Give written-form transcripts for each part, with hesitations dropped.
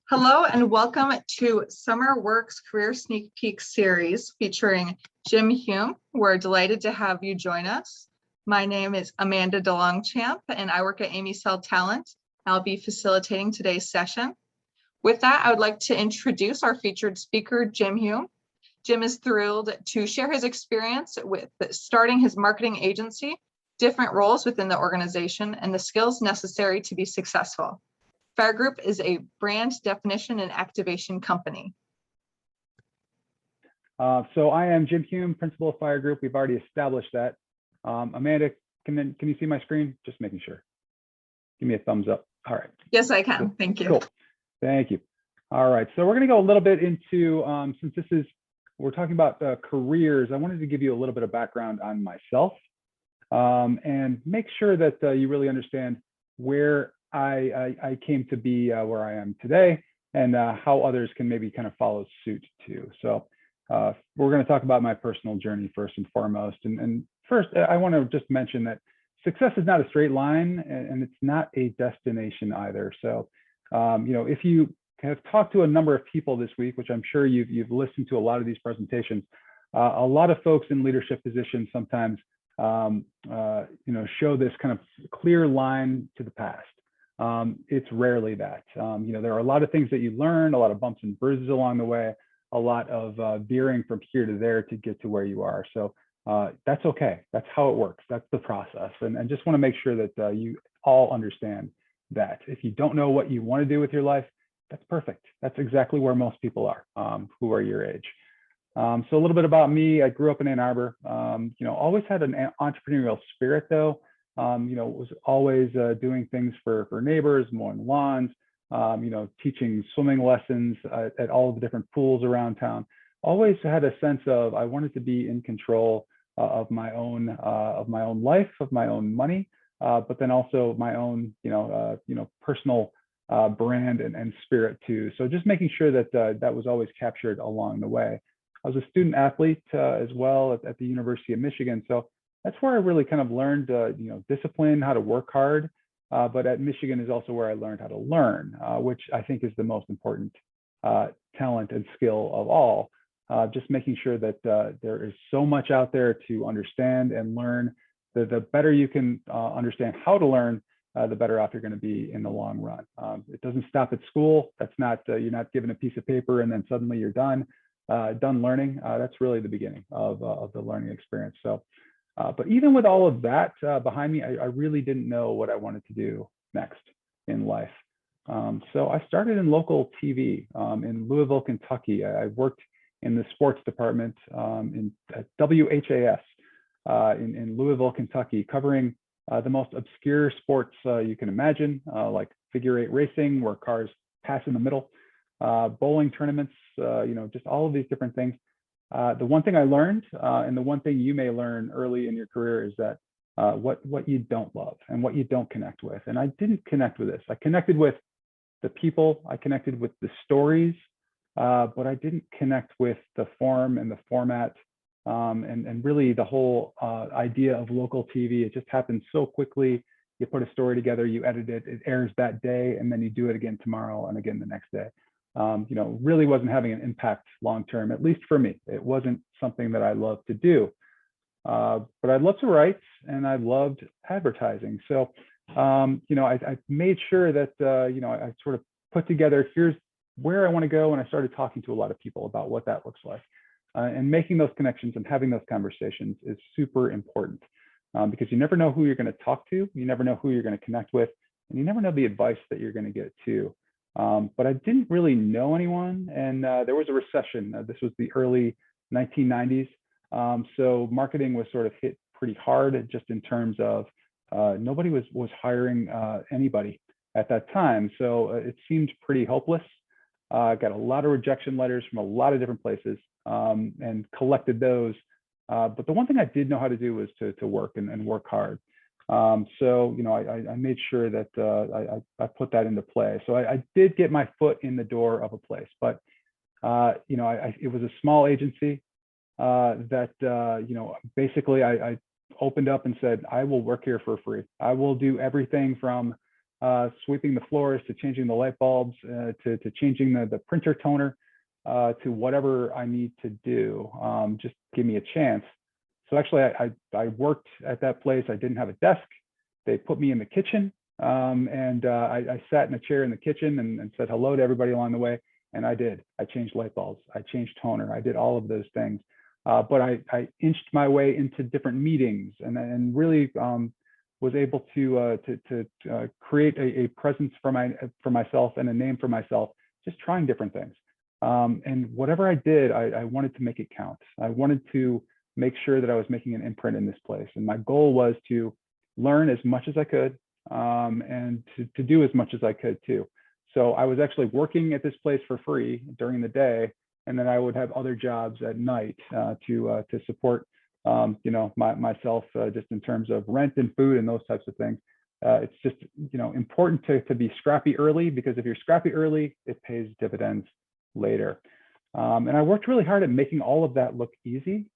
Hello and welcome to Summer Works Career Sneak Peek series featuring Jim Hume. We're delighted to have you join us. My name is Amanda DeLongchamp and I work at Amy Cell Talent. I'll be facilitating today's session. With that, I would like to introduce our featured speaker, Jim Hume. Jim is thrilled to share his experience with starting his marketing agency, different roles within the organization, and the skills necessary to be successful. Phire Group is a brand definition and activation company. So I am Jim Hume, principal of Phire Group. We've already established that. Amanda, can you see my screen? Just making sure. Give me a thumbs up. All right. Yes, I can. Cool. Thank you. Cool. Thank you. All right. So we're going to go a little bit into, since we're talking about careers, I wanted to give you a little bit of background on myself and make sure that you really understand where I came to be where I am today and how others can maybe kind of follow suit too. So we're going to talk about my personal journey first and foremost. And first, I want to just mention that success is not a straight line and it's not a destination either. So, if you have talked to a number of people this week, which I'm sure you've listened to a lot of these presentations, a lot of folks in leadership positions sometimes, show this kind of clear line to the past. It's rarely that. There are a lot of things that you learn, a lot of bumps and bruises along the way, a lot of veering from here to there to get to where you are. So that's okay. That's how it works. That's the process. And I just want to make sure that you all understand that. If you don't know what you want to do with your life, that's perfect. That's exactly where most people are who are your age. So a little bit about me. I grew up in Ann Arbor. Always had an entrepreneurial spirit though. Was always doing things for neighbors, mowing lawns, teaching swimming lessons at all of the different pools around town. Always had a sense of I wanted to be in control of my own life, of my own money, but then also my own personal brand and spirit too. So just making sure that that was always captured along the way. I was a student athlete as well at the University of Michigan. So that's where I really kind of learned, discipline, how to work hard. But at Michigan is also where I learned how to learn, which I think is the most important talent and skill of all. Just making sure that there is so much out there to understand and learn. The better you can understand how to learn, the better off you're going to be in the long run. It doesn't stop at school. That's not you're not given a piece of paper and then suddenly you're done learning. That's really the beginning of the learning experience. So. But even with all of that behind me, I really didn't know what I wanted to do next in life. So I started in local TV in Louisville, Kentucky. I worked in the sports department at WHAS in Louisville, Kentucky, covering the most obscure sports you can imagine, like figure eight racing, where cars pass in the middle, bowling tournaments, just all of these different things. The one thing I learned, and the one thing you may learn early in your career, is that what you don't love and what you don't connect with. And I didn't connect with this. I connected with the people, I connected with the stories, but I didn't connect with the form and the format, and really the whole idea of local TV. It just happens so quickly. You put a story together, you edit it, it airs that day, and then you do it again tomorrow and again the next day. Really wasn't having an impact long term, at least for me. It wasn't something that I loved to do, but I loved to write and I loved advertising. So, I made sure that, I sort of put together, here's where I want to go. And I started talking to a lot of people about what that looks like. And making those connections and having those conversations is super important because you never know who you're going to talk to. You never know who you're going to connect with, and you never know the advice that you're going to get too. But I didn't really know anyone, and there was a recession. This was the early 1990s. So marketing was sort of hit pretty hard just in terms of nobody was hiring anybody at that time. So it seemed pretty hopeless. I got a lot of rejection letters from a lot of different places and collected those. But the one thing I did know how to do was to work and work hard. So, I made sure that I put that into play. So I did get my foot in the door of a place, but, it was a small agency that, basically I opened up and said, I will work here for free. I will do everything from sweeping the floors to changing the light bulbs, to changing the printer toner, to whatever I need to do. Just give me a chance. So actually, I worked at that place. I didn't have a desk. They put me in the kitchen, and I sat in a chair in the kitchen and said hello to everybody along the way. And I did. I changed light bulbs. I changed toner. I did all of those things. But I inched my way into different meetings and really was able to create a presence for myself and a name for myself, just trying different things. And whatever I did, I wanted to make it count. I wanted to make sure that I was making an imprint in this place. And my goal was to learn as much as I could, and to do as much as I could too. So I was actually working at this place for free during the day, and then I would have other jobs at night to support myself, just in terms of rent and food and those types of things. It's just important to be scrappy early, because if you're scrappy early, it pays dividends later. And I worked really hard at making all of that look easy,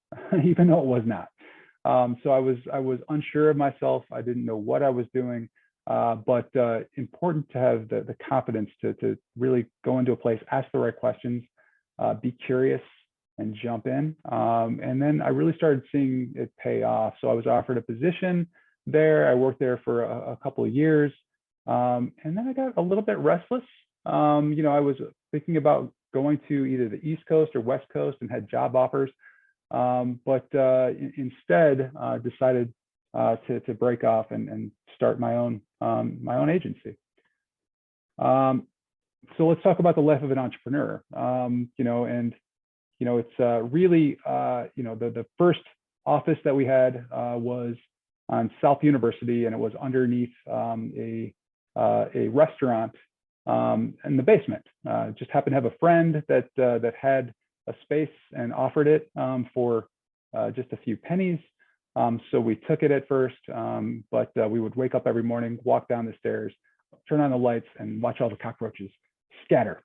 even though it was not. So I was unsure of myself. I didn't know what I was doing, but important to have the confidence to really go into a place, ask the right questions, be curious, and jump in. And then I really started seeing it pay off. So I was offered a position there. I worked there for a couple of years, and then I got a little bit restless. I was thinking about going to either the East Coast or West Coast and had job offers, but instead decided to break off and start my own agency. So let's talk about the life of an entrepreneur. It's really the first office that we had was on South University, and it was underneath a restaurant in the basement. Just happened to have a friend that had a space and offered it for just a few pennies. So we took it at first, but we would wake up every morning, walk down the stairs, turn on the lights, and watch all the cockroaches scatter.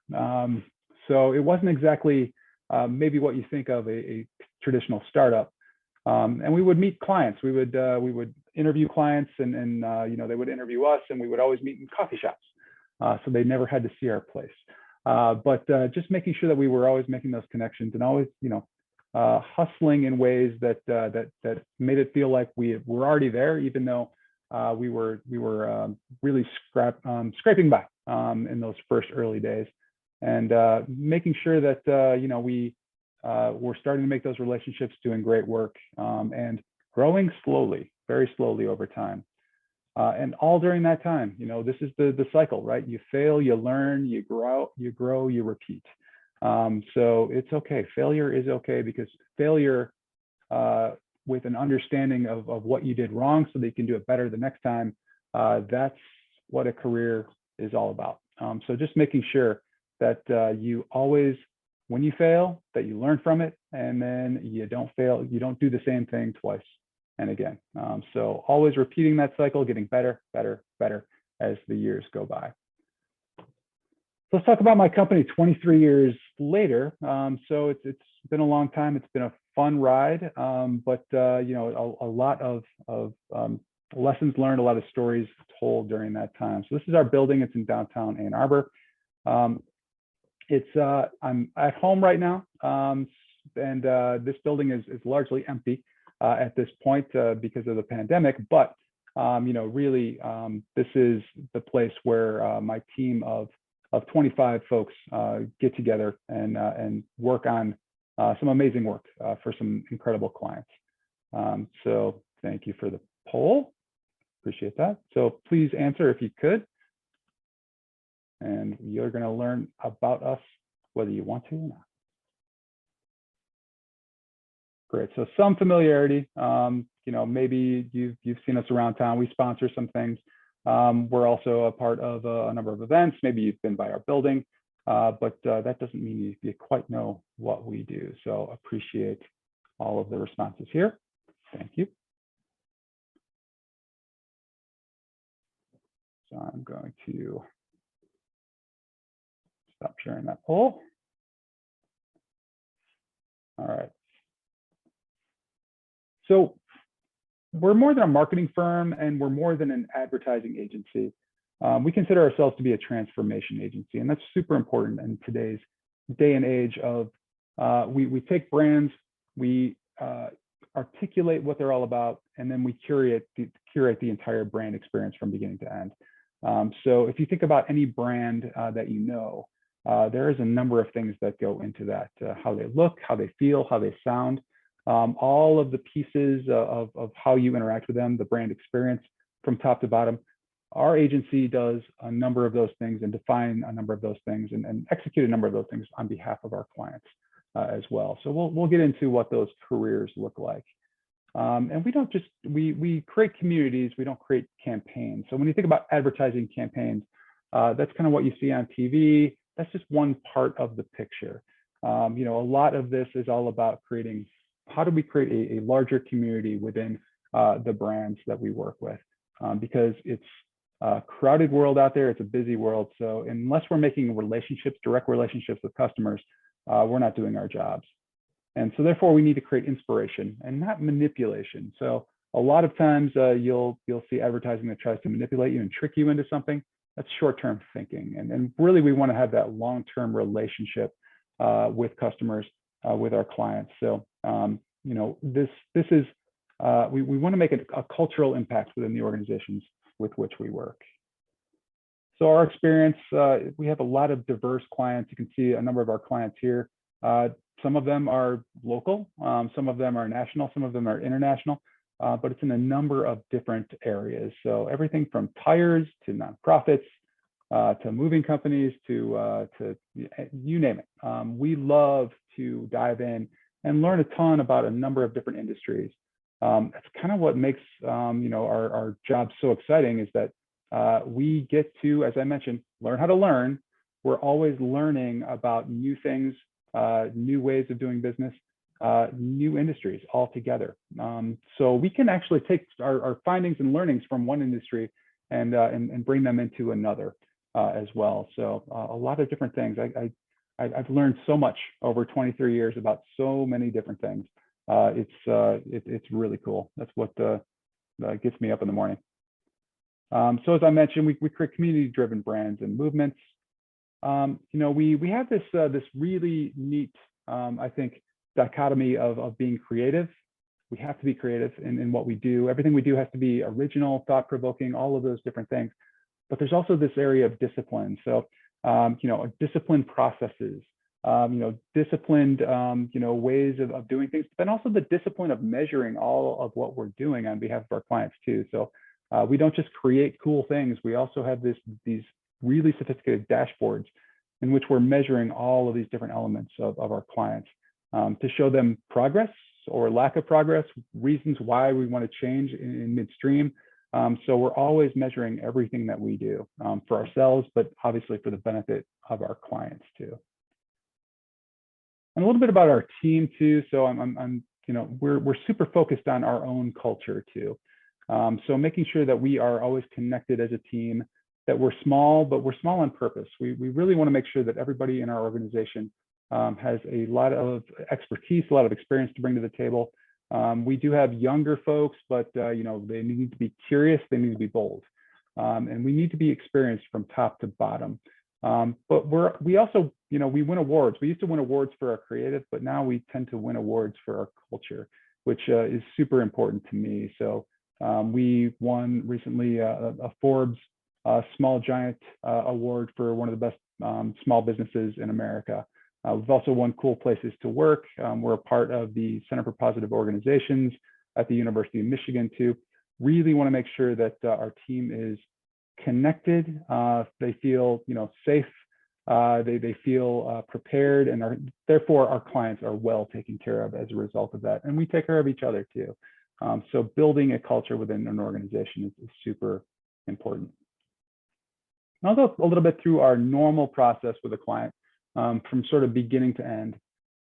So it wasn't exactly maybe what you think of a traditional startup. And we would meet clients. We would interview clients, and they would interview us, and we would always meet in coffee shops. So they never had to see our place. But just making sure that we were always making those connections, and always, hustling in ways that made it feel like we were already there, even though we were really scraping by in those first early days, and making sure that we were starting to make those relationships, doing great work, and growing slowly, very slowly over time. And all during that time, this is the cycle, right? You fail, you learn, you grow, you repeat. So it's okay. Failure is okay, because failure with an understanding of what you did wrong so that you can do it better the next time, that's what a career is all about. So just making sure that you always, when you fail, that you learn from it, and then you don't fail, you don't do the same thing twice and again. So always repeating that cycle, getting better, better, better as the years go by. So let's talk about my company 23 years later. So it's been a long time. It's been a fun ride, but a lot of lessons learned, a lot of stories told during that time. So this is our building. It's in downtown Ann Arbor. I'm at home right now, and this building is largely empty at this point because of the pandemic. But really, this is the place where my team of 25 folks get together and work on some amazing work for some incredible clients. So thank you for the poll. Appreciate that. So please answer if you could. And you're going to learn about us whether you want to or not. Great. So some familiarity. Maybe you've seen us around town. We sponsor some things. We're also a part of a number of events. Maybe you've been by our building, but that doesn't mean you quite know what we do. So appreciate all of the responses here. Thank you. So I'm going to stop sharing that poll. All right. So we're more than a marketing firm, and we're more than an advertising agency. We consider ourselves to be a transformation agency, and that's super important in today's day and age of we take brands, we articulate what they're all about, and then we curate the entire brand experience from beginning to end. So if you think about any brand that you know, there is a number of things that go into that, how they look, how they feel, how they sound, all of the pieces of how you interact with them, the brand experience from top to bottom. Our agency does a number of those things and define a number of those things and execute a number of those things on behalf of our clients as well. So we'll get into what those careers look like. And we don't just, we create communities, we don't create campaigns. So when you think about advertising campaigns, that's kind of what you see on TV. That's just one part of the picture. You know, a lot of this is all about creating, how do we create a larger community within the brands that we work with? Because it's a crowded world out there, it's a busy world. So unless we're making relationships, direct relationships with customers, we're not doing our jobs. And so therefore we need to create inspiration and not manipulation. So a lot of times you'll see advertising that tries to manipulate you and trick you into something. That's short-term thinking. And really we want to have that long-term relationship with customers, with our clients. So you know, this is, we want to make a cultural impact within the organizations with which we work. So our experience, we have a lot of diverse clients. You can see a number of our clients here. Some of them are local, some of them are national, some of them are international, but it's in a number of different areas. So everything from tires to nonprofits, to moving companies, to you name it. We love to dive in and learn a ton about a number of different industries. That's kind of what makes you know, our job so exciting, is that we get to, as I mentioned, learn how to learn. We're always learning about new things, new ways of doing business, new industries altogether. So we can actually take our findings and learnings from one industry and bring them into another as well. So a lot of different things. I've learned so much over 23 years about so many different things. It's really cool. That's what gets me up in the morning. So as I mentioned, we create community-driven brands and movements. You know, we have this really neat, I think, dichotomy of being creative. We have to be creative in what we do. Everything we do has to be original, thought-provoking, all of those different things. But there's also this area of discipline. So, you know, disciplined processes, you know, disciplined, you know, ways of doing things, but then also the discipline of measuring all of what we're doing on behalf of our clients too. So we don't just create cool things. We also have these really sophisticated dashboards in which we're measuring all of these different elements of our clients to show them progress or lack of progress, reasons why we want to change in midstream. So we're always measuring everything that we do for ourselves, but obviously for the benefit of our clients too. And a little bit about our team too. So you know, we're super focused on our own culture too. So making sure that we are always connected as a team, that we're small, but we're small on purpose. We really want to make sure that everybody in our organization has a lot of expertise, a lot of experience to bring to the table. We do have younger folks, but you know, they need to be curious, they need to be bold, and we need to be experienced from top to bottom. But we also, you know, we win awards. We used to win awards for our creative, but now we tend to win awards for our culture, which is super important to me. So we won recently a Forbes Small Giant award for one of the best small businesses in America. We've also won Cool Places to Work. We're a part of the Center for Positive Organizations at the University of Michigan too. Really want to make sure that our team is connected. They feel, you know, safe. They feel prepared, and therefore our clients are well taken care of as a result of that. And we take care of each other too. So building a culture within an organization is super important. And I'll go a little bit through our normal process with a client from sort of beginning to end.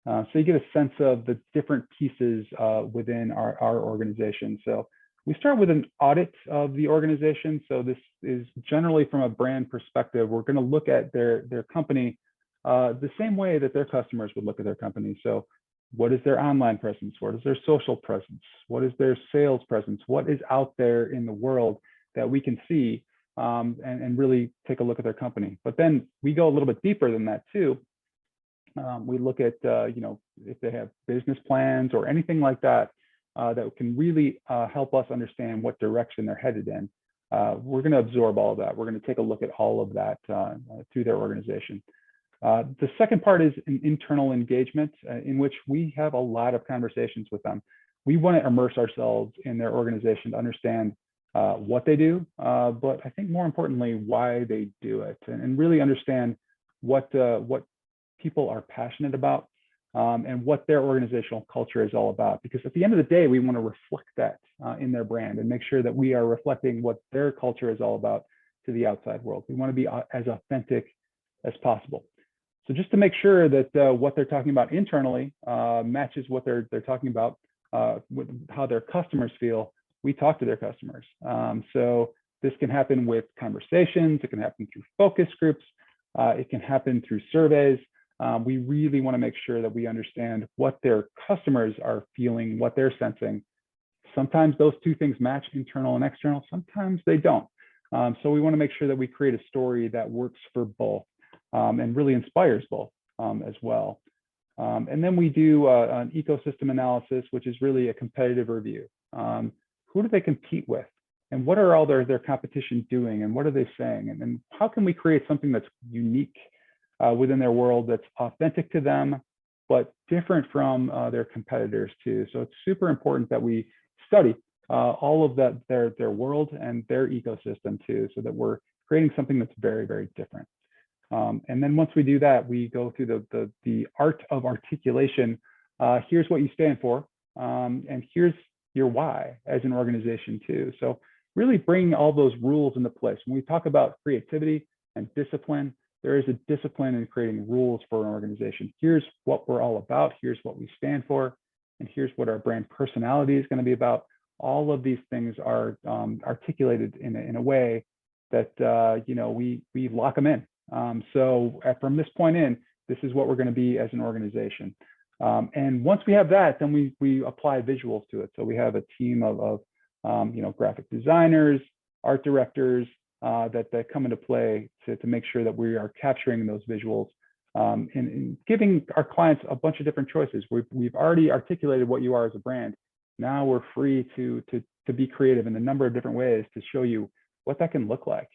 So you get a sense of the different pieces within our organization. So we start with an audit of the organization. So this is generally from a brand perspective. We're going to look at their company the same way that their customers would look at their company. So what is their online presence? What is their social presence? What is their sales presence? What is out there in the world that we can see and really take a look at their company. But then we go a little bit deeper than that too. We look at, if they have business plans or anything like that, that can really help us understand what direction they're headed in. We're going to absorb all of that. We're going to take a look at all of that through their organization. The second part is an internal engagement in which we have a lot of conversations with them. We want to immerse ourselves in their organization to understand what they do, but I think more importantly, why they do it, and really understand what people are passionate about, and what their organizational culture is all about. Because at the end of the day, we want to reflect that in their brand and make sure that we are reflecting what their culture is all about to the outside world. We want to be as authentic as possible. So just to make sure that what they're talking about internally matches what they're talking about with how their customers feel, we talk to their customers. So this can happen with conversations, it can happen through focus groups, it can happen through surveys. We really want to make sure that we understand what their customers are feeling, what they're sensing. Sometimes those two things match, internal and external, sometimes they don't. So we want to make sure that we create a story that works for both and really inspires both as well. And then we do an ecosystem analysis, which is really a competitive review. Who do they compete with? And what are all their competition doing? And what are they saying? And how can we create something that's unique within their world, that's authentic to them, but different from their competitors too? So it's super important that we study all of that, their world and their ecosystem too, so that we're creating something that's very, very different. And then once we do that, we go through the art of articulation. Here's what you stand for, and here's your why as an organization too. So really bring all those rules into place. When we talk about creativity and discipline, there is a discipline in creating rules for an organization. Here's what we're all about. Here's what we stand for. And here's what our brand personality is going to be about. All of these things are articulated in a way that we lock them in. So from this point in, this is what we're going to be as an organization. And once we have that, then we apply visuals to it. So we have a team of graphic designers, art directors that come into play to make sure that we are capturing those visuals and giving our clients a bunch of different choices. We've already articulated what you are as a brand. Now we're free to be creative in a number of different ways to show you what that can look like.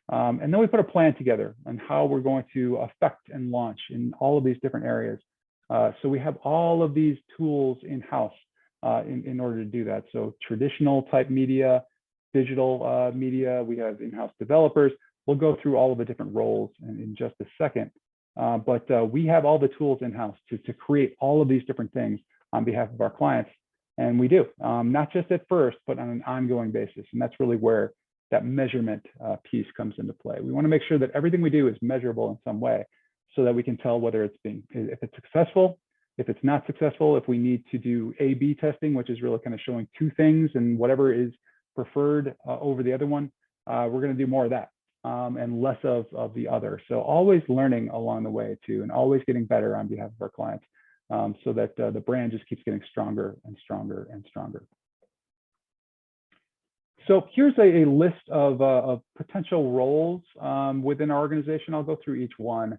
And then we put a plan together on how we're going to affect and launch in all of these different areas. So we have all of these tools in-house in order to do that. So traditional type media, digital media, we have in-house developers. We'll go through all of the different roles in just a second. But we have all the tools in-house to create all of these different things on behalf of our clients. And we do, not just at first, but on an ongoing basis. And that's really where that measurement piece comes into play. We want to make sure that everything we do is measurable in some way so that we can tell whether if it's successful, if it's not successful, if we need to do A/B testing, which is really kind of showing two things and whatever is preferred over the other one, we're going to do more of that and less of the other. So always learning along the way too, and always getting better on behalf of our clients so that the brand just keeps getting stronger and stronger and stronger. So here's a list of potential roles within our organization. I'll go through each one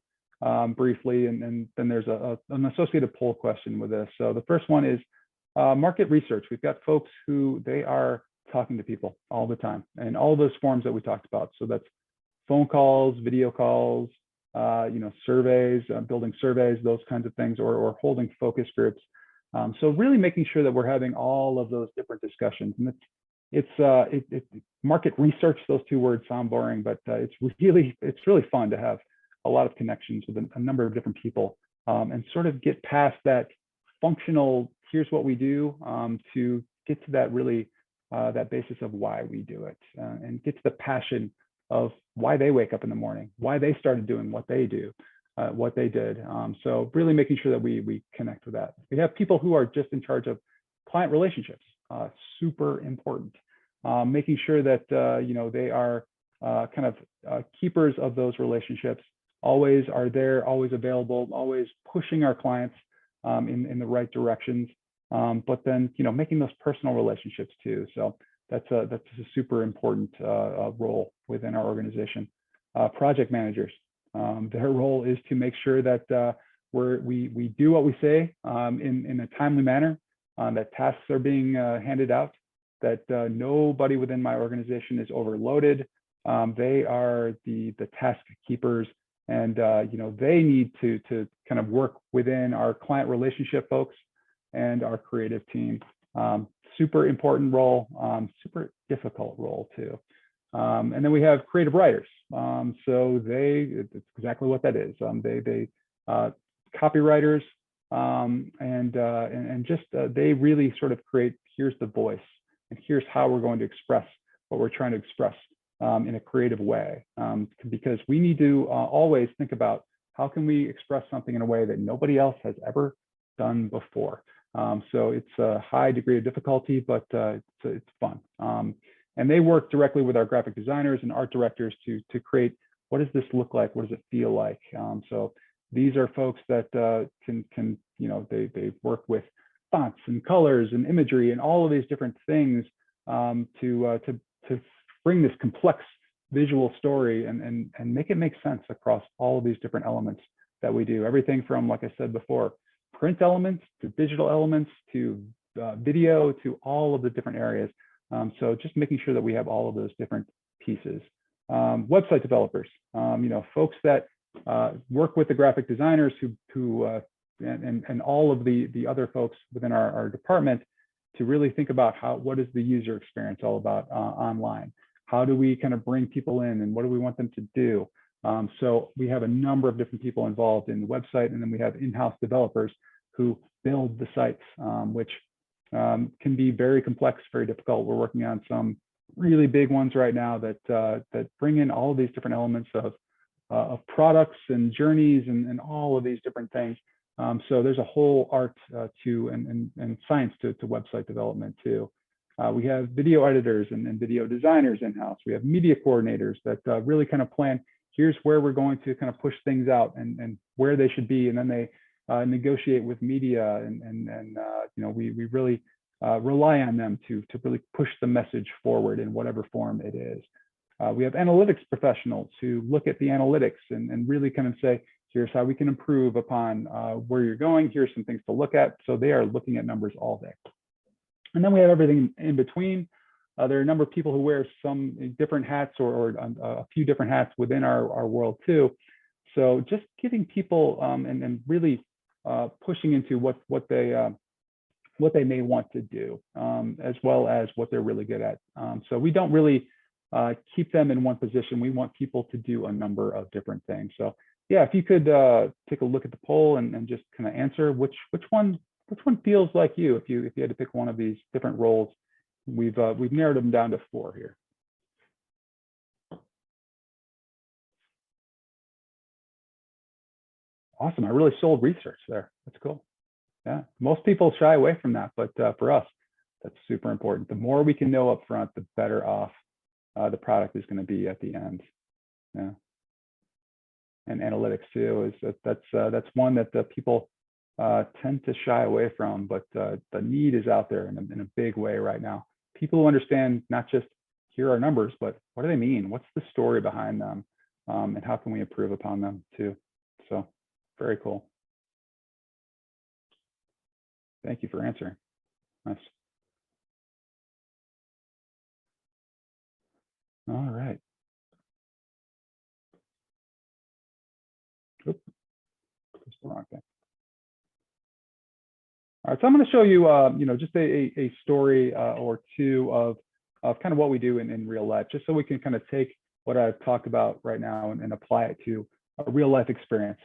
briefly, and then there's an associated poll question with this. So the first one is market research. We've got folks who they are talking to people all the time and all those forms that we talked about. So that's phone calls, video calls, surveys, building surveys, those kinds of things, or holding focus groups. So really making sure that we're having all of those different discussions. And it's market research. Those two words sound boring, but it's really fun to have a lot of connections with a number of different people and sort of get past that functional, here's what we do, to get to that really that basis of why we do it and get to the passion of why they wake up in the morning, why they started doing what they do, what they did. So really making sure that we connect with that. We have people who are just in charge of client relationships, super important. Making sure that they are kind of keepers of those relationships, always are there, always available, always pushing our clients in the right directions. But then making those personal relationships too. So that's a super important role within our organization. Project managers, their role is to make sure that we do what we say in a timely manner, that tasks are being handed out, that nobody within my organization is overloaded. They are the task keepers, and they need to kind of work within our client relationship folks and our creative team. Super important role, super difficult role too. And then we have creative writers. So it's exactly what that is. They copywriters, and just they really sort of create, here's the voice, and here's how we're going to express what we're trying to express in a creative way. Because we need to always think about how can we express something in a way that nobody else has ever done before. So it's a high degree of difficulty, but it's fun. And they work directly with our graphic designers and art directors to create, what does this look like? What does it feel like? So these are folks that they work with fonts and colors and imagery and all of these different things to bring this complex visual story and make it make sense across all of these different elements that we do. Everything from, like I said before, print elements to digital elements to video to all of the different areas. So just making sure that we have all of those different pieces. Website developers, folks that work with the graphic designers and all of the other folks within our department to really think about what is the user experience all about online? How do we kind of bring people in, and what do we want them to do? So we have a number of different people involved in the website, and then we have in-house developers who build the sites, which can be very complex, very difficult. We're working on some really big ones right now that bring in all of these different elements of products and journeys and all of these different things. So there's a whole art and science to website development too. We have video editors and video designers in-house. We have media coordinators that really kind of plan, here's where we're going to kind of push things out and where they should be. And then they negotiate with media and we really rely on them to really push the message forward in whatever form it is. We have analytics professionals who look at the analytics and really kind of say, here's how we can improve upon where you're going. Here's some things to look at. So they are looking at numbers all day. And then we have everything in between. There are a number of people who wear some different hats or a few different hats within our world too. So just giving people and really pushing into what they may want to do, as well as what they're really good at. So we don't really keep them in one position. We want people to do a number of different things. So yeah, if you could take a look at the poll and just kind of answer which one feels like you. If you had to pick one of these different roles, we've narrowed them down to 4 here. Awesome. I really sold research there. That's cool. Yeah, most people shy away from that, but for us, that's super important. The more we can know up front, the better off the product is going to be at the end. Yeah. And analytics too that's one that the people tend to shy away from, but the need is out there in a big way right now. People who understand not just here are numbers, but what do they mean? What's the story behind them? And how can we improve upon them too? So very cool. Thank you for answering. Nice. All right. Oops, that's the wrong thing. All right, so I'm going to show you, just a story or two of kind of what we do in real life, just so we can kind of take what I've talked about right now and apply it to a real life experience.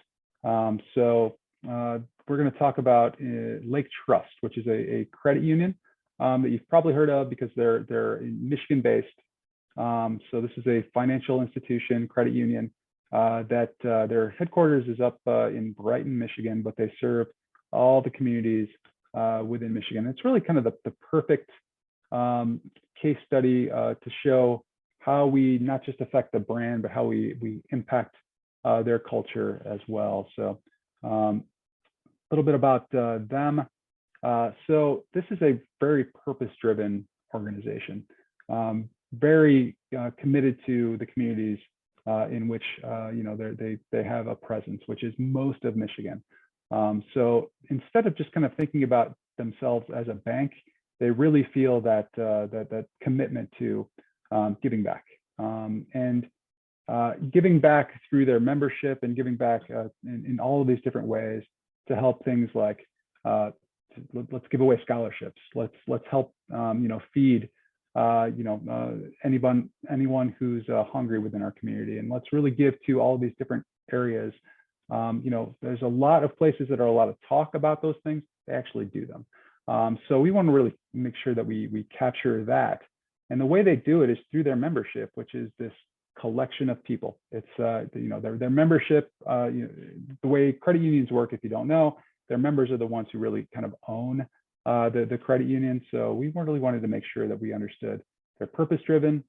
So we're going to talk about Lake Trust, which is a credit union that you've probably heard of because they're Michigan based. So this is a financial institution, credit union, that their headquarters is up in Brighton, Michigan, but they serve all the communities within Michigan. It's really kind of the perfect case study to show how we not just affect the brand, but how we impact their culture as well. So a little bit about them. So this is a very purpose-driven organization. very committed to the communities in which they have a presence, which is most of Michigan. So instead of just kind of thinking about themselves as a bank, they really feel that that commitment to giving back and giving back through their membership and giving back in all of these different ways to help things like let's give away scholarships. Let's help feed anyone who's hungry within our community, and let's really give to all these different areas. There's a lot of places that are a lot of talk about those things. They actually do them. So we want to really make sure that we capture that. And the way they do it is through their membership, which is this collection of people. It's their membership. The way credit unions work, if you don't know, their members are the ones who really kind of own the credit union. So we really wanted to make sure that we understood they're purpose-driven.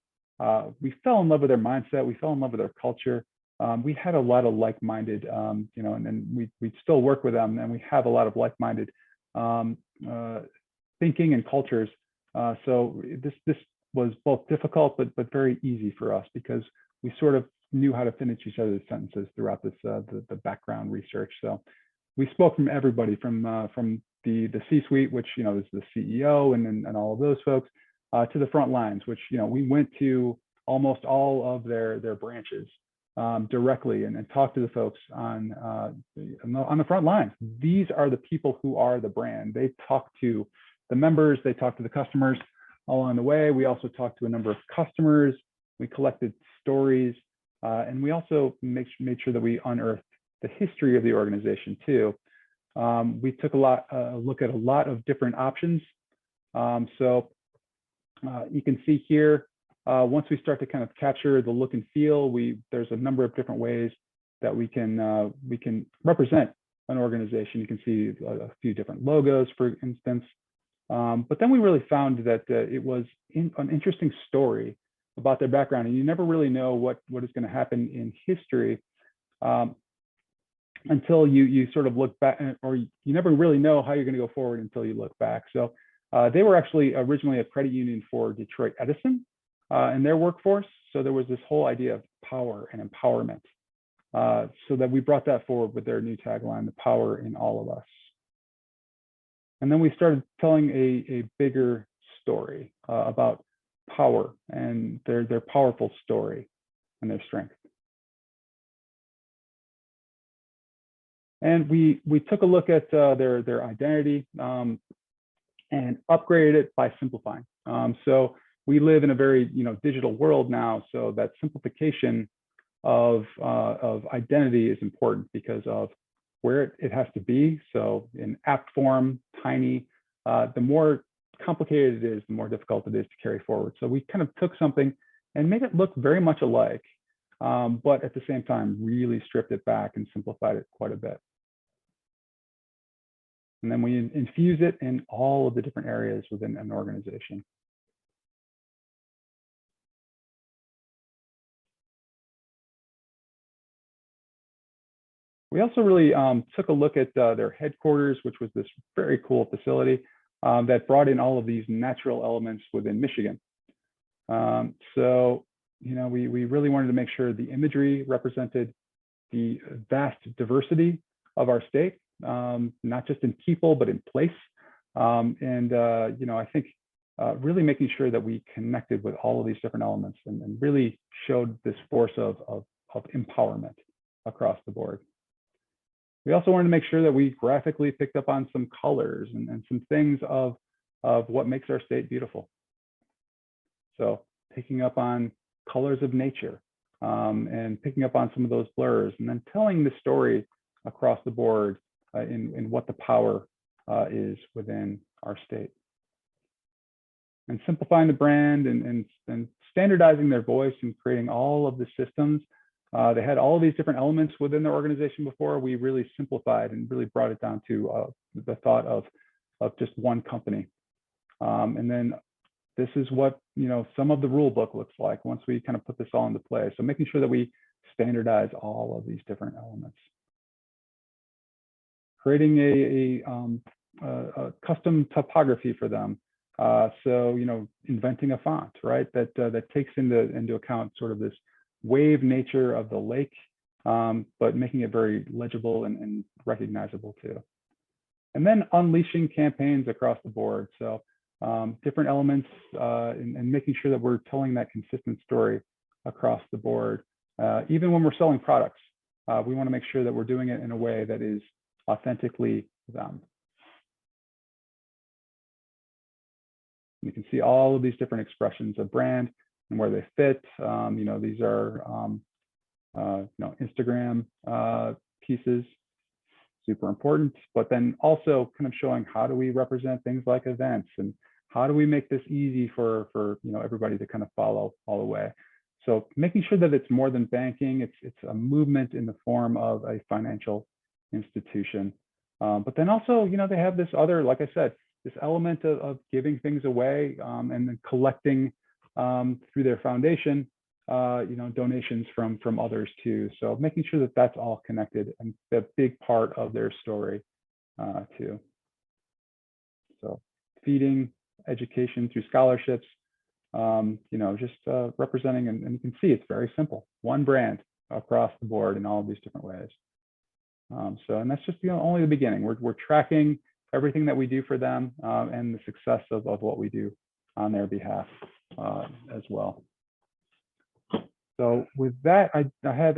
We fell in love with their mindset. We fell in love with their culture. We had a lot of like-minded, and we still work with them, and we have a lot of like-minded thinking and cultures. So this was both difficult but very easy for us because we sort of knew how to finish each other's sentences throughout this the background research. So we spoke from everybody from the C-suite, which is the CEO and all of those folks, to the front lines, which we went to almost all of their branches directly and talked to the folks on the front lines. These are the people who are the brand. They talk to the members, they talk to the customers along the way. We also talked to a number of customers. We collected stories, and we also made sure that we unearthed the history of the organization too. We took a look at a lot of different options. So you can see here, once we start to kind of capture the look and feel, there's a number of different ways that we can represent an organization. You can see a few different logos, for instance. But then we really found that it was an interesting story about their background, and you never really know what is going to happen in history until you sort of look back, or you never really know how you're going to go forward until you look back. So they were actually originally a credit union for Detroit Edison and their workforce. So there was this whole idea of power and empowerment. So that we brought that forward with their new tagline, "The power in all of us." And then we started telling a bigger story about power and their powerful story and their strength. And we took a look at their identity and upgraded it by simplifying. So we live in a very digital world now, so that simplification of identity is important because of where it has to be. So in app form, tiny, the more complicated it is, the more difficult it is to carry forward. So we kind of took something and made it look very much alike, but at the same time, really stripped it back and simplified it quite a bit. And then we infuse it in all of the different areas within an organization. We also really took a look at their headquarters, which was this very cool facility that brought in all of these natural elements within Michigan. So, we really wanted to make sure the imagery represented the vast diversity of our state, not just in people, but in place. I think really making sure that we connected with all of these different elements and really showed this force of empowerment across the board. We also wanted to make sure that we graphically picked up on some colors and some things of what makes our state beautiful. So picking up on colors of nature and picking up on some of those blurs, and then telling the story across the board in what the power is within our state. And simplifying the brand and standardizing their voice and creating all of the systems. They had all of these different elements within their organization before. We really simplified and really brought it down to the thought of just one company. And then this is what some of the rule book looks like once we kind of put this all into play. So making sure that we standardize all of these different elements. Creating a custom topography for them So, inventing a font, right, that takes into account sort of this wave nature of the lake, but making it very legible and recognizable too. And then unleashing campaigns across the board. So different elements and making sure that we're telling that consistent story across the board. Even when we're selling products, we want to make sure that we're doing it in a way that is authentically them. You can see all of these different expressions of brand and where they fit. These are Instagram pieces, super important, but then also kind of showing how do we represent things like events and how do we make this easy for everybody to kind of follow all the way. So making sure that it's more than banking, it's a movement in the form of a financial institution. But then also, they have this other, like I said, this element of giving things away and then collecting through their foundation, donations from others too. So making sure that that's all connected and a big part of their story too. So feeding education through scholarships, just representing, and you can see it's very simple. One brand across the board in all of these different ways. And that's just only the beginning. We're tracking everything that we do for them and the success of what we do on their behalf as well. So with that, I have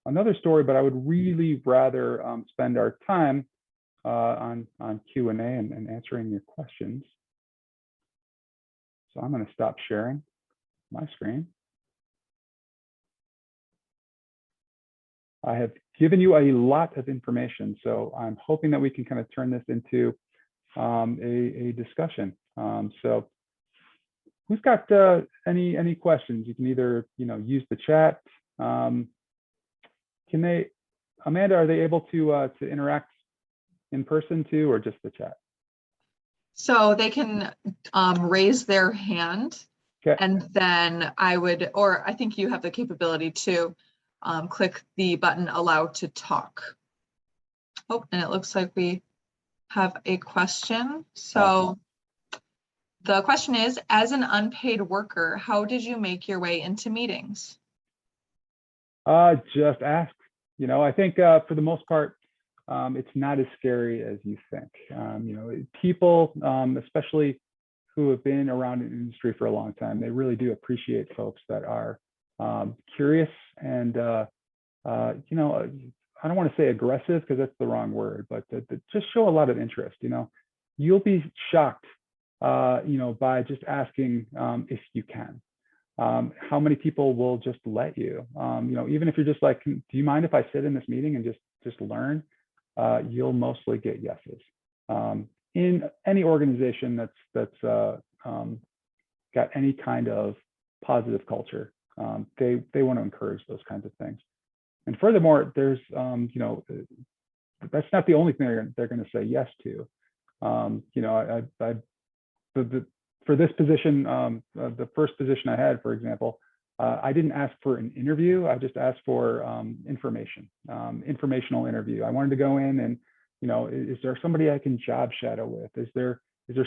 another story, but I would really rather spend our time on Q&A and answering your questions. So I'm going to stop sharing my screen. I have given you a lot of information, so I'm hoping that we can kind of turn this into a discussion. So who's got any questions? You can either use the chat. Can they, Amanda, are they able to interact in person too, or just the chat? So they can raise their hand, Okay. and then I think you have the capability to click the button allow to talk. Oh, and it looks like we have a question. So the question is, as an unpaid worker, how did you make your way into meetings? Just ask. I think for the most part, it's not as scary as you think. People, especially who have been around an industry for a long time, they really do appreciate folks that are curious and, I don't want to say aggressive because that's the wrong word, but just show a lot of interest. You'll be shocked, by just asking if you can. How many people will just let you? Even if you're just like, do you mind if I sit in this meeting and just learn? You'll mostly get yeses. In any organization that's got any kind of positive culture, they want to encourage those kinds of things. And furthermore, there's that's not the only thing they're going to say yes to. For this position, the first position I had, for example, I didn't ask for an interview. I just asked for informational interview. I wanted to go in and, is there somebody I can job shadow with? Is there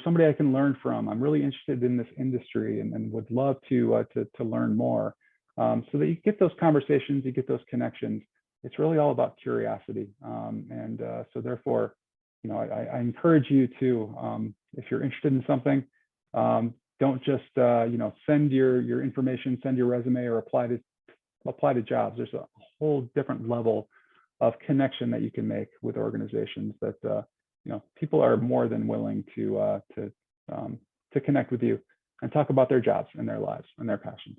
somebody I can learn from? I'm really interested in this industry and would love to learn more. So that you get those conversations, you get those connections. It's really all about curiosity. So therefore, I encourage you to, if you're interested in something, don't just send your information, send your resume, or apply to jobs. There's a whole different level of connection that you can make with organizations that people are more than willing to connect with you and talk about their jobs and their lives and their passions.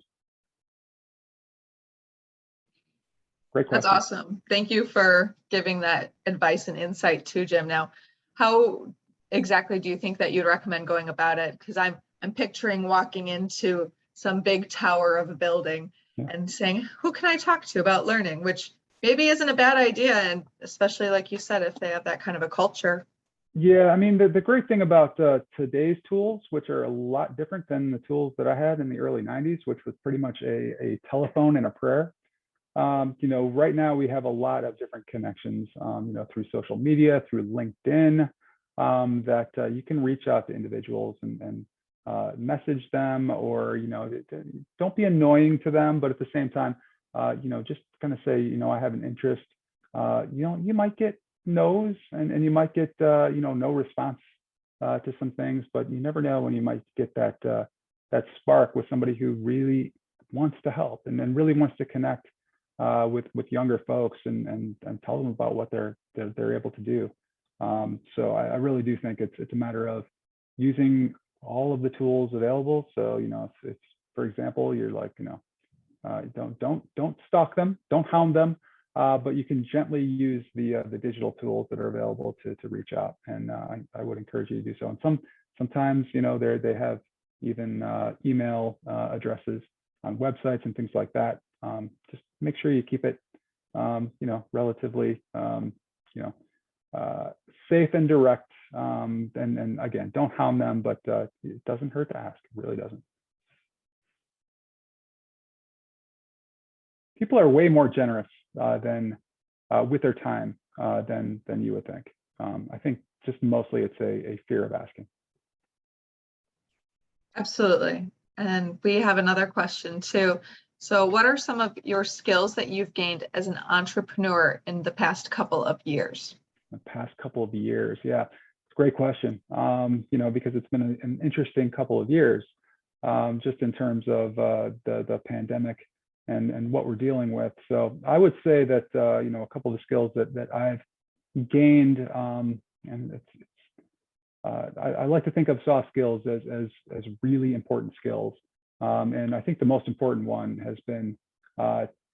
Great question. That's awesome. Thank you for giving that advice and insight too, Jim. Now, how exactly do you think that you'd recommend going about it? Because I'm picturing walking into some big tower of a building and saying, who can I talk to about learning? Which maybe isn't a bad idea. And especially like you said, if they have that kind of a culture. Yeah, I mean, the great thing about today's tools, which are a lot different than the tools that I had in the early 90s, which was pretty much a telephone and a prayer. Right now we have a lot of different connections, through social media, through LinkedIn, that you can reach out to individuals and message them, or, don't be annoying to them, but at the same time, just kind of say, I have an interest. You might get no's, and you might get, no response to some things, but you never know when you might get that spark with somebody who really wants to help and then really wants to connect with younger folks and tell them about what they're able to do. So I really do think it's a matter of using all of the tools available. So, if for example, you're like, don't stalk them, don't hound them, but you can gently use the digital tools that are available to reach out. And I would encourage you to do so. And sometimes, they have even email addresses on websites and things like that. Just make sure you keep it, relatively, safe and direct. And again, don't hound them, but it doesn't hurt to ask. It really doesn't. People are way more generous than with their time than you would think. I think just mostly it's a fear of asking. Absolutely. And we have another question too. So what are some of your skills that you've gained as an entrepreneur in the past couple of years? The past couple of years, yeah, it's a great question. Because it's been an interesting couple of years, just in terms of the pandemic and what we're dealing with. So I would say that a couple of the skills that I've gained, and I like to think of soft skills as really important skills. And I think the most important one has been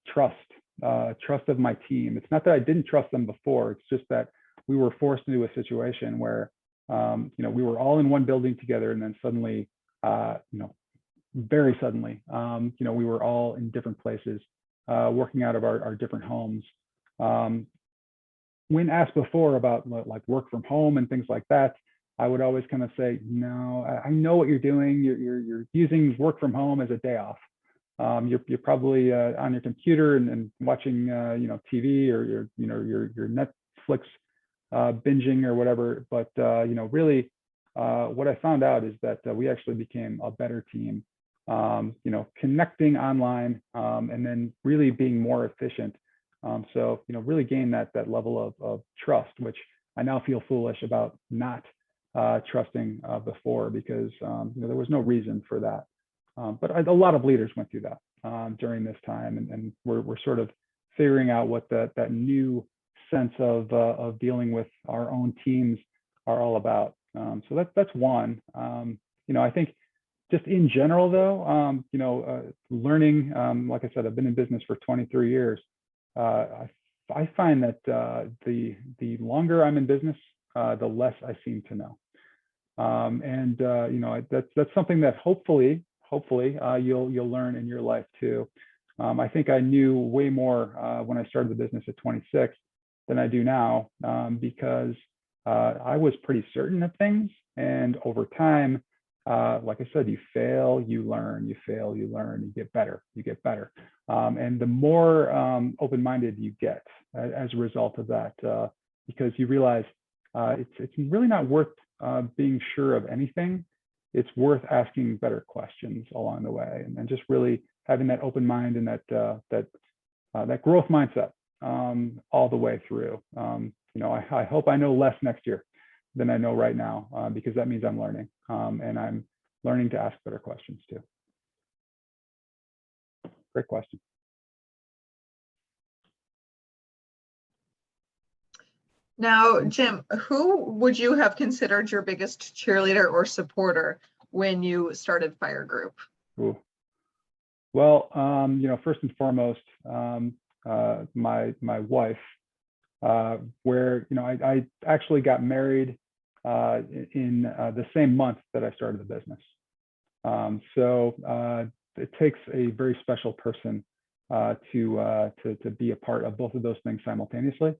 trust of my team. It's not that I didn't trust them before. It's just that we were forced into a situation where, we were all in one building together, and then suddenly, very suddenly, we were all in different places, working out of our different homes. When asked before about like work from home and things like that, I would always kind of say, no, I know what you're doing. You're using work from home as a day off. You're probably on your computer and watching TV, or your Netflix binging or whatever. But really, what I found out is that we actually became a better team. Connecting online, and then really being more efficient. So really gain that level of trust, which I now feel foolish about not trusting before, because there was no reason for that. But a lot of leaders went through that during this time, and we're sort of figuring out what that new sense of dealing with our own teams are all about. So that's one. I think just in general, though, learning. Like I said, I've been in business for 23 years. I find that the longer I'm in business, the less I seem to know. That's something that hopefully you'll learn in your life too. I think I knew way more when I started the business at 26 than I do now, because I was pretty certain of things, and over time, like I said, you fail, you learn, you fail, you learn, you get better, and the more open-minded you get as a result of that, because you realize it's really not worth being sure of anything. It's worth asking better questions along the way, and just really having that open mind and that growth mindset all the way through. I hope I know less next year than I know right now, because that means I'm learning, and I'm learning to ask better questions too. Great question. Now, Jim, who would you have considered your biggest cheerleader or supporter when you started Phire Group? Ooh. Well, first and foremost, my wife, where I actually got married in the same month that I started the business. So it takes a very special person to be a part of both of those things simultaneously.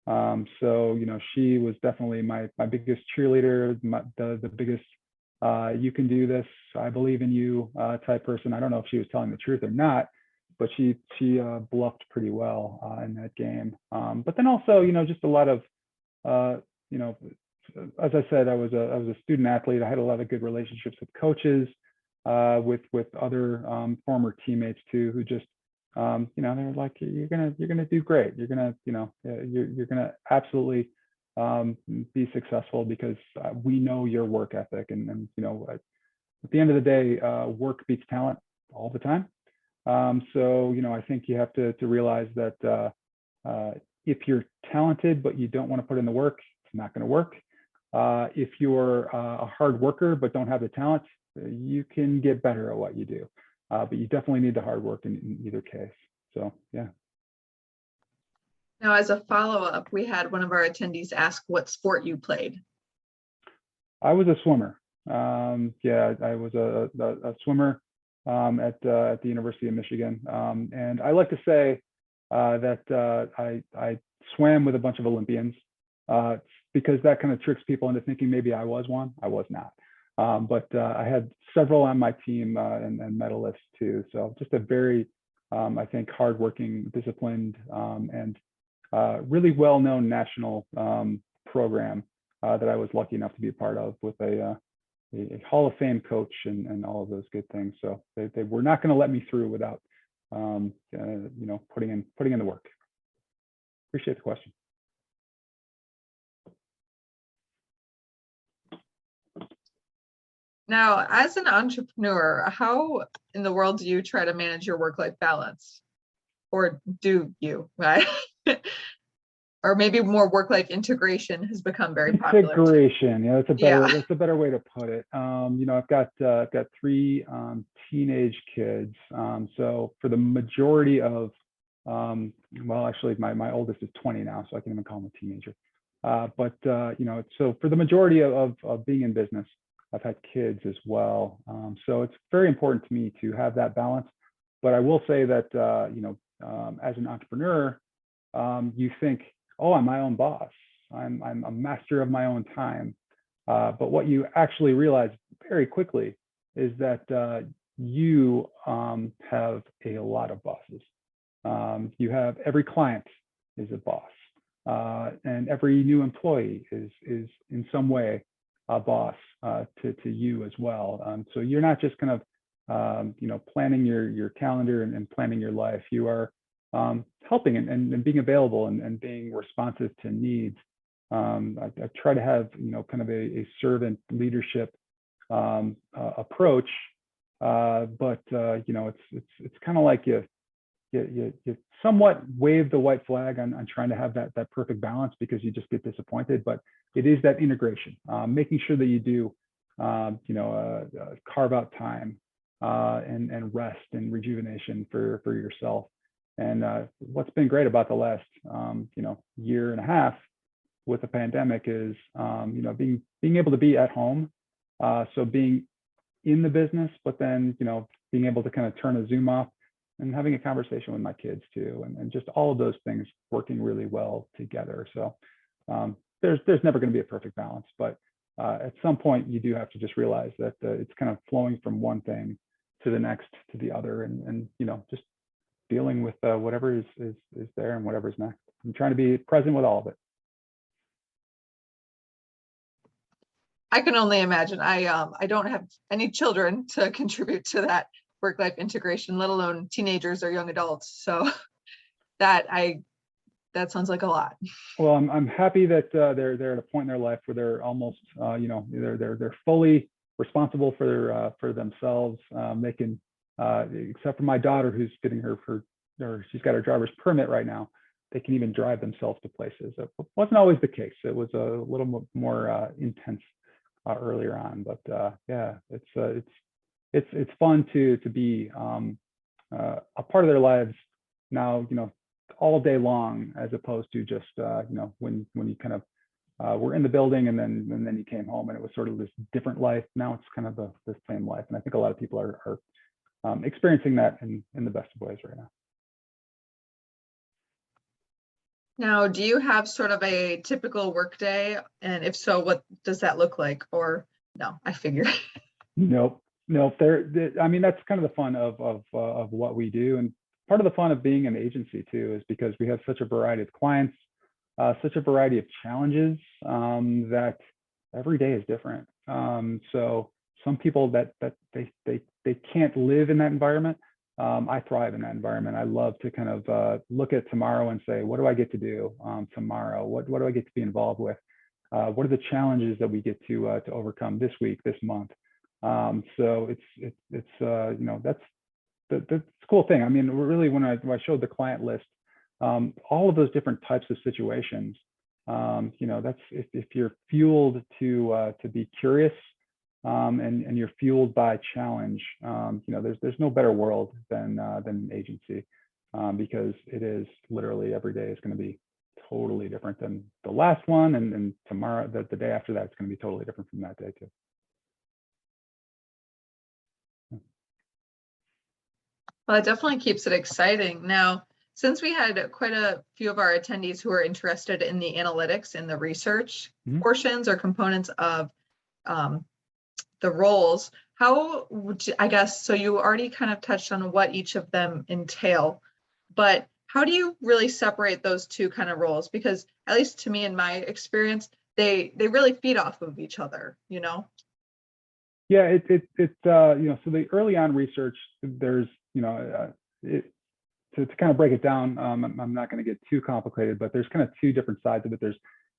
So she was definitely my biggest cheerleader, the biggest you can do this, I believe in you type person. I don't know if she was telling the truth or not, but she bluffed pretty well in that game. But then also just a lot of as I said, I was a student athlete. I had a lot of good relationships with coaches, with other former teammates too, who just they're like, you're gonna do great. You're gonna you're gonna absolutely be successful because we know your work ethic, and at the end of the day, work beats talent all the time. So I think you have to realize that if you're talented but you don't want to put in the work, it's not going to work. If you're a hard worker but don't have the talent, you can get better at what you do. But you definitely need the hard work in either case. So yeah. Now, as a follow-up, we had one of our attendees ask what sport you played. I was a swimmer. I was a swimmer at the University of Michigan, and I like to say that I swam with a bunch of Olympians because that kind of tricks people into thinking maybe I was one. I was not, but I had several on my team and medalists too. So just a very, I think, hardworking, disciplined, and really well-known national program that I was lucky enough to be a part of, with a Hall of Fame coach and all of those good things. So they were not going to let me through without putting in the work. Appreciate the question. Now, as an entrepreneur, how in the world do you try to manage your work-life balance? Or do you, right? Or maybe more work-life integration has become very popular. Integration, yeah, that's a better way to put it. I've got three teenage kids. So for the majority of, well, actually, my oldest is 20 now, so I can even call him a teenager. So for the majority of being in business, I've had kids as well. So it's very important to me to have that balance. But I will say that as an entrepreneur, you think, oh, I'm my own boss. I'm a master of my own time. But what you actually realize very quickly is that you have a lot of bosses. You have every client is a boss, and every new employee is in some way a boss to you as well. So you're not just kind of planning your calendar and planning your life. You are helping and being available and being responsive to needs. I try to have kind of a servant leadership approach, but it's kind of like you somewhat wave the white flag on trying to have that perfect balance, because you just get disappointed. But it is that integration, making sure that you do carve out time and rest and rejuvenation for yourself. And what's been great about the last year and a half with the pandemic is being able to be at home, so being in the business, but then being able to kind of turn a Zoom off and having a conversation with my kids too, and just all of those things working really well together. So there's never going to be a perfect balance, but at some point you do have to just realize that it's kind of flowing from one thing to the next to the other, and just dealing with whatever is there and whatever's next. I'm trying to be present with all of it. I can only imagine. I don't have any children to contribute to that work-life integration, let alone teenagers or young adults. So that sounds like a lot. Well, I'm happy that they're at a point in their life where they're almost they're fully responsible for themselves. They can, except for my daughter, who's getting she's got her driver's permit right now. They can even drive themselves to places. It wasn't always the case. It was a little more intense earlier on, but yeah, it's fun to be a part of their lives now, all day long, as opposed to just when you kind of were in the building and then you came home and it was sort of this different life. Now it's kind of the same life, and I think a lot of people are experiencing that in the best of ways right now. Now, do you have sort of a typical work day? And if so, what does that look like? Or no, I figure. Nope. I mean, that's kind of the fun of what we do. And part of the fun of being an agency too is because we have such a variety of clients, such a variety of challenges, that every day is different. So some people that they can't live in that environment. I thrive in that environment. I love to kind of look at tomorrow and say, what do I get to do tomorrow? What do I get to be involved with? What are the challenges that we get to overcome this week, this month? So it's that's the cool thing. I mean, really, when I showed the client list, all of those different types of situations, that's if you're fueled to be curious, and you're fueled by challenge, there's no better world than an agency, because it is literally every day is going to be totally different than the last one, and tomorrow, the day after that, it's going to be totally different from that day too. Well, it definitely keeps it exciting. Now, since we had quite a few of our attendees who are interested in the analytics and the research portions or components of the roles, how would you, I guess, so you already kind of touched on what each of them entail, but how do you really separate those two kind of roles? Because at least to me, in my experience, they really feed off of each other, Yeah, so the early on research, there's, to kind of break it down, I'm not going to get too complicated, but there's kind of two different sides of it.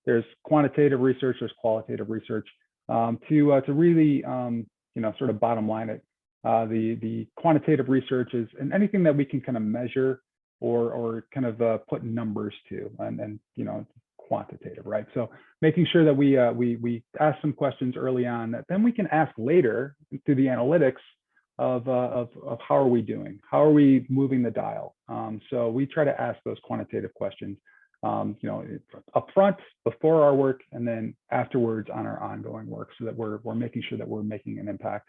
There's quantitative research, there's qualitative research. To really, sort of bottom line it, the quantitative research is and anything that we can kind of measure or kind of put numbers to, and quantitative, right? So making sure that we ask some questions early on that then we can ask later through the analytics of how are we doing, how are we moving the dial. So we try to ask those quantitative questions, upfront before our work, and then afterwards on our ongoing work, so that we're making sure that we're making an impact.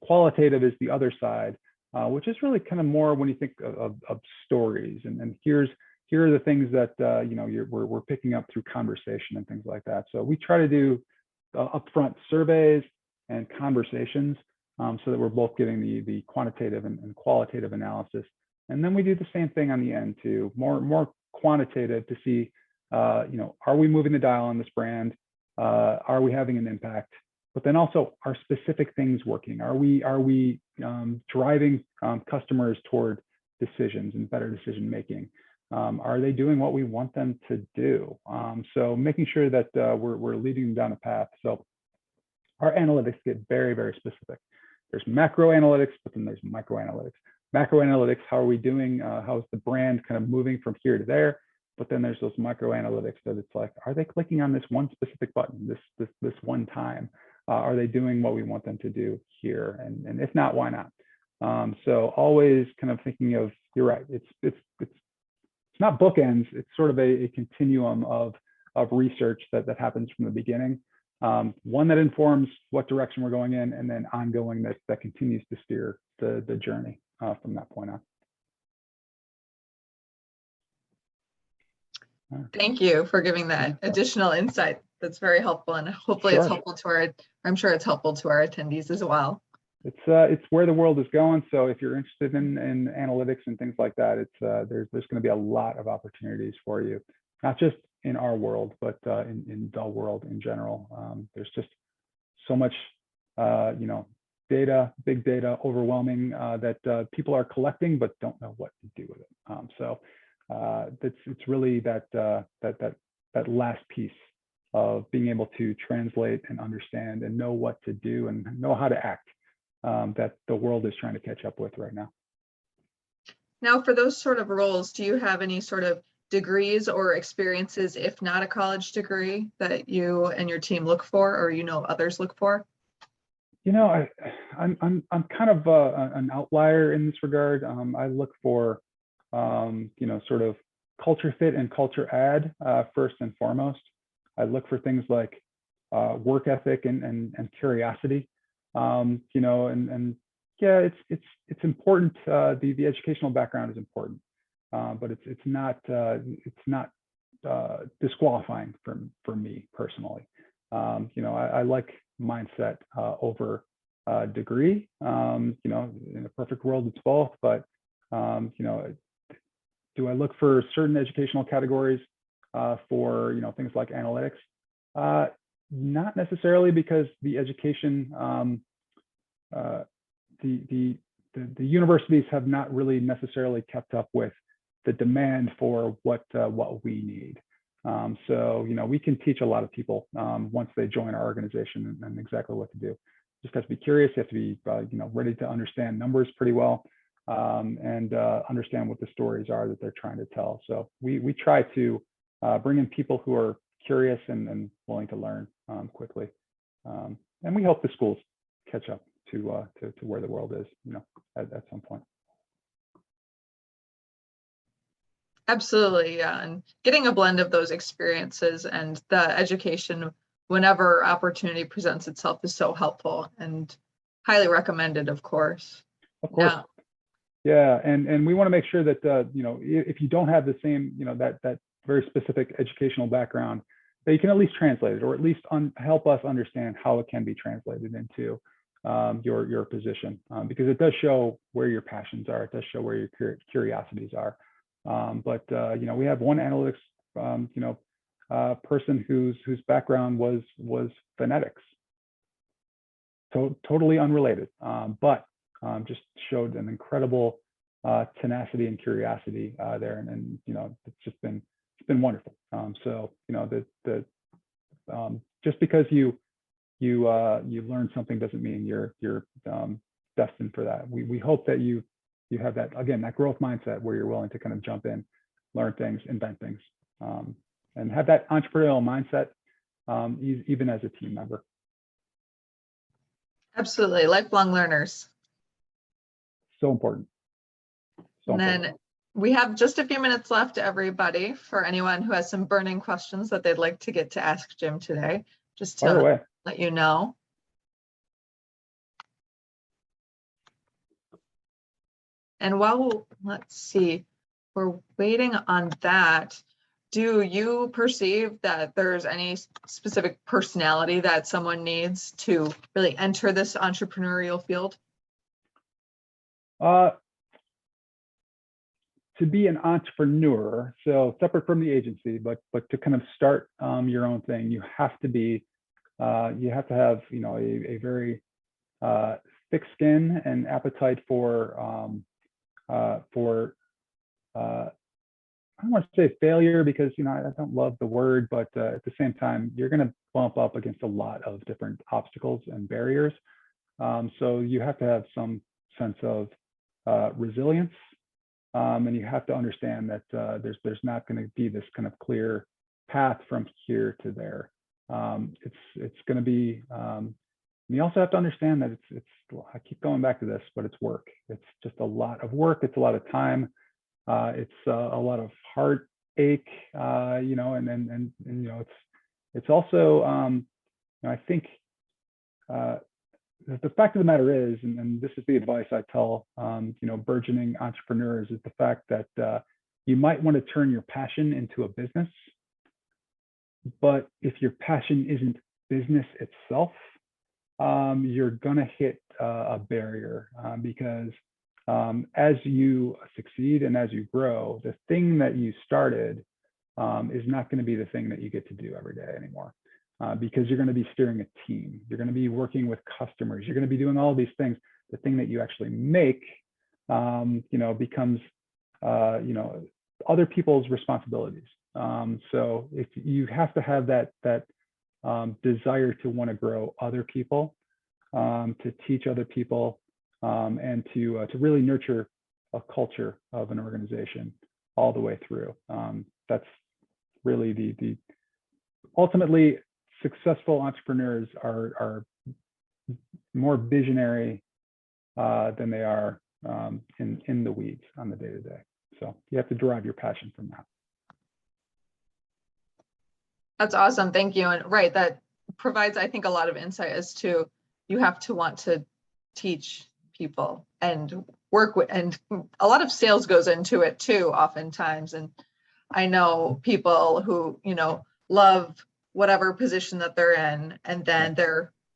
Qualitative is the other side, which is really kind of more when you think of stories, and here are the things that we're picking up through conversation and things like that. So we try to do upfront surveys and conversations, so that we're both getting the quantitative and qualitative analysis, and then we do the same thing on the end too, more quantitative to see, are we moving the dial on this brand? Are we having an impact? But then also, are specific things working? Are we driving customers toward decisions and better decision making? Are they doing what we want them to do? So making sure that we're leading them down a path. So our analytics get very, very specific. There's macro analytics, but then there's micro analytics. Macro analytics, how are we doing? How's the brand kind of moving from here to there? But then there's those micro analytics that it's like, are they clicking on this one specific button this one time? Are they doing what we want them to do here? And if not, why not? So always kind of thinking of, you're right, it's not bookends, it's sort of a continuum of research that happens from the beginning. One that informs what direction we're going in, and then ongoing that continues to steer the journey from that point on. Thank you for giving that additional insight. That's very helpful, and hopefully it's helpful to I'm sure it's helpful to our attendees as well. It's where the world is going. So if you're interested in analytics and things like that, there's going to be a lot of opportunities for you, not just in our world, but in the world in general. There's just so much, data, big data, overwhelming, that people are collecting but don't know what to do with it. So it's really that last piece of being able to translate and understand and know what to do and know how to act, that the world is trying to catch up with right now. Now, for those sort of roles, do you have any sort of degrees or experiences, if not a college degree, that you and your team look for, or others look for? I'm kind of an outlier in this regard. I look for sort of culture fit and culture add first and foremost. I look for things like work ethic and curiosity. And yeah, it's important. The educational background is important, but it's not disqualifying for me personally. I like mindset over degree. In a perfect world, it's both. But do I look for certain educational categories for things like analytics? Not necessarily, because the education, the universities have not really necessarily kept up with the demand for what we need. So, we can teach a lot of people once they join our organization and exactly what to do. Just have to be curious. You have to be, ready to understand numbers pretty well, and understand what the stories are that they're trying to tell. So we try to bring in people who are curious and willing to learn quickly. And we hope the schools catch up to where the world is, at some point. Absolutely, yeah. And getting a blend of those experiences and the education whenever opportunity presents itself is so helpful and highly recommended, of course. Of course. Yeah. And we want to make sure that, if you don't have the same, that very specific educational background, that you can at least translate it, or at least help us understand how it can be translated into your position, because it does show where your passions are. It does show where your curiosities are. But we have one analytics person whose background was phonetics, so totally unrelated, but just showed an incredible tenacity and curiosity there, and it's been wonderful. So just because you learn something doesn't mean you're destined for that. We hope that you have that, again, that growth mindset where you're willing to kind of jump in, learn things, invent things, and have that entrepreneurial mindset, even as a team member. Absolutely, lifelong learners. So important. And then we have just a few minutes left, everybody, for anyone who has some burning questions that they'd like to get to ask Jim today, just to let you know. And let's see, we're waiting on that. Do you perceive that there's any specific personality that someone needs to really enter this entrepreneurial field? To be an entrepreneur, so separate from the agency, but to kind of start your own thing, you have to have a very thick skin and appetite for I don't want to say failure, because I don't love the word, but at the same time, you're going to bump up against a lot of different obstacles and barriers. So you have to have some sense of resilience, and you have to understand that there's not going to be this kind of clear path from here to there. It's going to be. You also have to understand that it's. I keep going back to this, but it's work. It's just a lot of work. It's a lot of time. It's a lot of heartache, and it's also, I think the fact of the matter is, and this is the advice I tell, burgeoning entrepreneurs, is the fact that you might want to turn your passion into a business, but if your passion isn't business itself, you're gonna hit a barrier, because as you succeed and as you grow, the thing that you started is not going to be the thing that you get to do every day anymore, because you're going to be steering a team. You're going to be working with customers. You're going to be doing all these things. The thing that you actually make, becomes, other people's responsibilities. So if you have to have that desire to want to grow other people, to teach other people, and to really nurture a culture of an organization all the way through. That's really the ultimately successful entrepreneurs are more visionary than they are in the weeds on the day-to-day. So you have to derive your passion from that. That's awesome. Thank you. And right, that provides, I think, a lot of insight as to you have to want to teach people and work with, and a lot of sales goes into it too, oftentimes. And I know people who, love whatever position that they're in, and then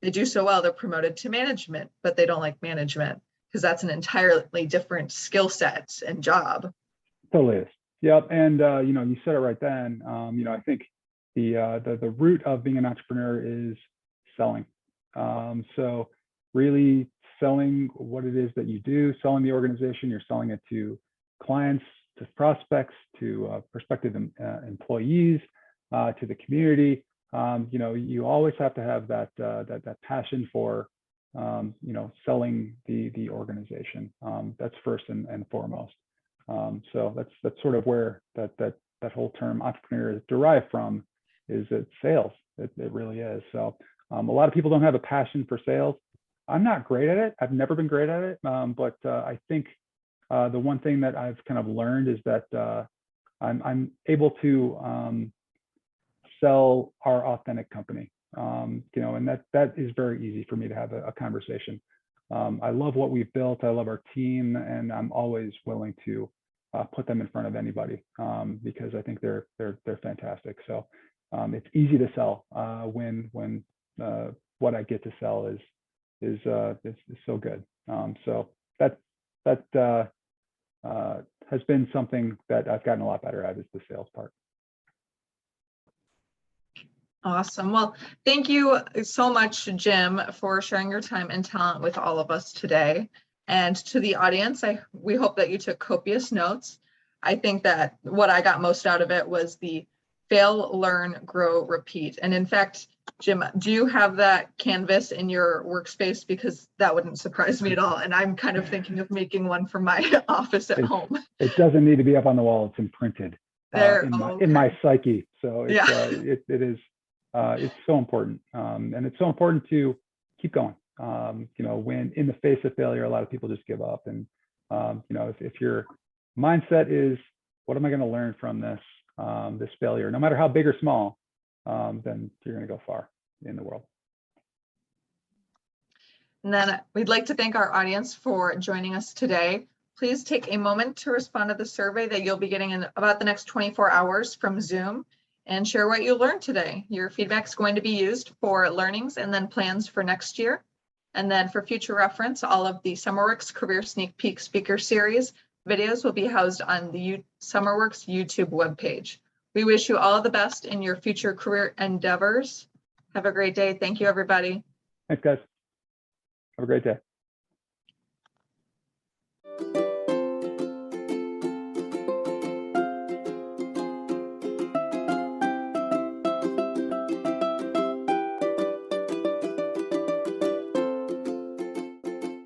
they do so well, they're promoted to management, but they don't like management because that's an entirely different skill set and job. Totally is. Yep. And, you said it right then. I think the root of being an entrepreneur is selling. So really selling what it is that you do, selling the organization, you're selling it to clients, to prospects, to prospective employees, to the community. You always have to have that passion for selling the organization. That's first and foremost. So that's sort of where that whole term entrepreneur is derived from, is it sales. It really is. So a lot of people don't have a passion for sales. I'm not great at it. I've never been great at it. But I think the one thing that I've kind of learned is that I'm able to sell our authentic company. And that is very easy for me to have a conversation. I love what we've built. I love our team, and I'm always willing to put them in front of anybody because I think they're fantastic. So it's easy to sell when what I get to sell is so good. So that has been something that I've gotten a lot better at, is the sales part. Awesome. Well, thank you so much, Jim, for sharing your time and talent with all of us today. And to the audience, we hope that you took copious notes. I think that what I got most out of it was the fail, learn, grow, repeat. And in fact, Jim, do you have that canvas in your workspace? Because that wouldn't surprise me at all. And I'm kind of thinking of making one for my office at home. It doesn't need to be up on the wall. It's imprinted in my psyche. So it is. It's so important, and it's so important to keep going. When in the face of failure, a lot of people just give up. And if your mindset is, what am I going to learn from this failure, no matter how big or small, then you're going to go far in the world. And then we'd like to thank our audience for joining us today. Please take a moment to respond to the survey that you'll be getting in about the next 24 hours from Zoom, and share what you learned today. Your feedback is going to be used for learnings and then plans for next year. And then for future reference, all of the SummerWorks Career Sneak Peek Speaker Series videos will be housed on the SummerWorks YouTube webpage. We wish you all the best in your future career endeavors. Have a great day. Thank you, everybody. Thanks, guys. Have a great day.